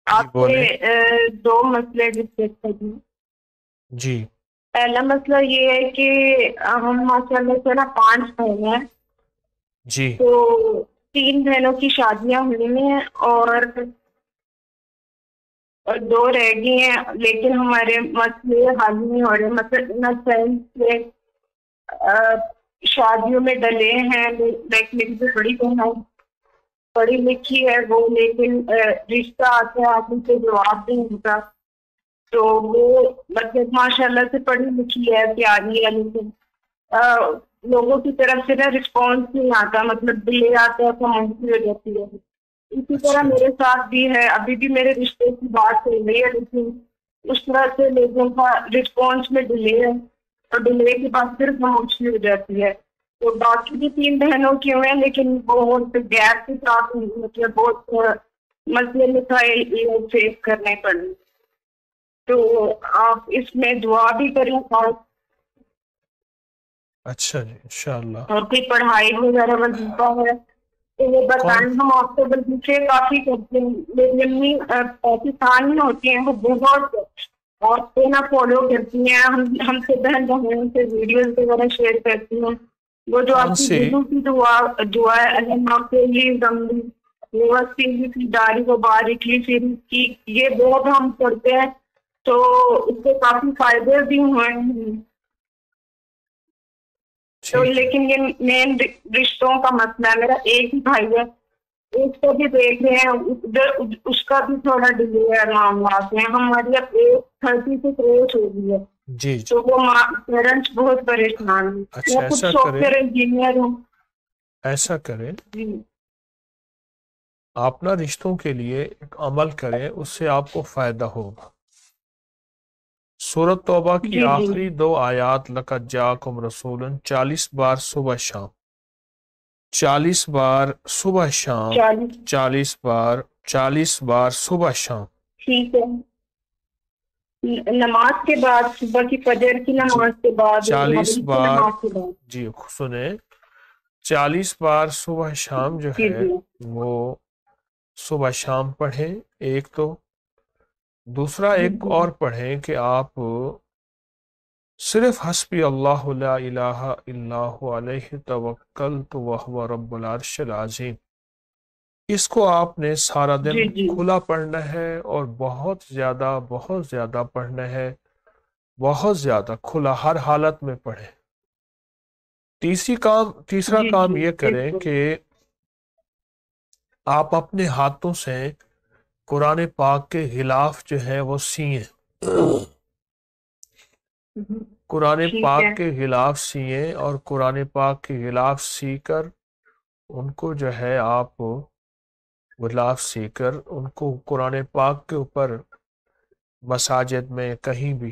جی آپ بولیں. سے دو مسئلے ڈسکس کرنے. جی پہلا مسئلہ یہ ہے کہ ہم ماشاء اللہ سے نا 5 بہنیں ہیں. جی تو 3 بہنوں کی شادیاں ہوئی ہیں اور 2 رہ گئی ہیں، لیکن ہمارے مسئلے حل نہیں ہو رہے. مطلب نہ سے شادیوں میں ڈلے ہیں. لائک میری جو بڑی بہن ہے پڑھی لکھی ہے وہ، لیکن رشتہ آتا ہے آدمی سے جواب نہیں ہوتا. تو وہ مطلب ماشاء اللہ سے پڑھی لکھی ہے، پیاری ہے، لیکن لوگوں کی طرف سے نا رسپانس نہیں آتا، مطلب ڈیلے آتا ہے، کمنٹری ہو جاتی ہے. اسی طرح اچھا میرے ساتھ بھی ہے، ابھی بھی میرے رشتے کی بات چل رہی ہے، لیکن اس طرح سے لوگوں کا رسپانس میں ڈیلے ہے، اور ڈیلے کے بعد پھر خاموشی ہو جاتی ہے. تو باقی بھی 3 بہنوں کی ہوئے ہیں، لیکن بہت گیپ کے ساتھ مطلب بہت مسئلے مسائل فیس کرنے پڑے. تو آپ اس میں دعا بھی کریں اچھا جی انشاءاللہ. اور کوئی پڑھائی وغیرہ وظیفہ ہے تو وہ کون؟ بتائیں. ہم آپ کو وظیفے کافی کرتے ہیں. میری امی پاکستان میں ہوتی ہیں، وہ بہت آپ کو نا فالو کرتی ہیں. ہم سے بہن بہنوں سے ویڈیوز وغیرہ شیئر کرتی ہیں. وہ جو کون آپ کی سی؟ دلوں کی دعا ہے، اللہ کے لیے زمین وہ کی داڑھی کو باریکی پھر کی، یہ بہت ہم کرتے ہیں، تو اس سے کافی فائدے بھی ہوئے ہیں. تو ٹھیک ہے. لیکن یہ مین رشتوں کا مسئلہ ہے. میرا ایک ہی بھائی ہے، اس کو بھی دیکھ رہے ہیں، ادھر اس کا بھی تھوڑا ڈیلے ہے معاملات میں. ہماری اب ایج 30 سے کروس ہو گئی ہے، جی جی. تو وہ پیرنٹس بہت پریشان ہیں. اچھا میں خود ایسا سافٹ کریں، ویئر انجینئر ہوں. ایسا کریں جی آپ نا رشتوں کے لیے ایک عمل کریں، اس سے آپ کو فائدہ ہوگا. سورۃ توبہ کی جی جی آخری 2 آیات لقد جاءکم رسول 40 بار صبح شام، 40 بار صبح شام، 40. 40 بار صبح شام. ٹھیک ہے. نماز کے بعد، صبح کی فجر کی جی نماز کے بعد، 40 مغرب کی بار، نماز کے بعد. جی سنیں، 40 بار صبح شام جو جی ہے جی وہ صبح شام پڑھیں ایک. تو دوسرا جی ایک جی اور پڑھیں کہ آپ صرف حسبی اللہ لا الہ الا هو علیہ توکلت وہو رب العرش العظیم. اس کو آپ نے سارا دن جی جی کھلا پڑھنا ہے، اور بہت زیادہ پڑھنا ہے، بہت زیادہ کھلا، ہر حالت میں پڑھیں. تیسرا جی کام جی یہ کریں بالکل. کہ آپ اپنے ہاتھوں سے قرآن پاک کے غلاف جو ہے وہ سیئیں. قرآن ٹھیک ہے. پاک کے غلاف سیئیں، اور قرآن پاک کے غلاف سی کر ان کو جو ہے آپ غلاف سی کر ان کو قرآن پاک کے اوپر مساجد میں کہیں بھی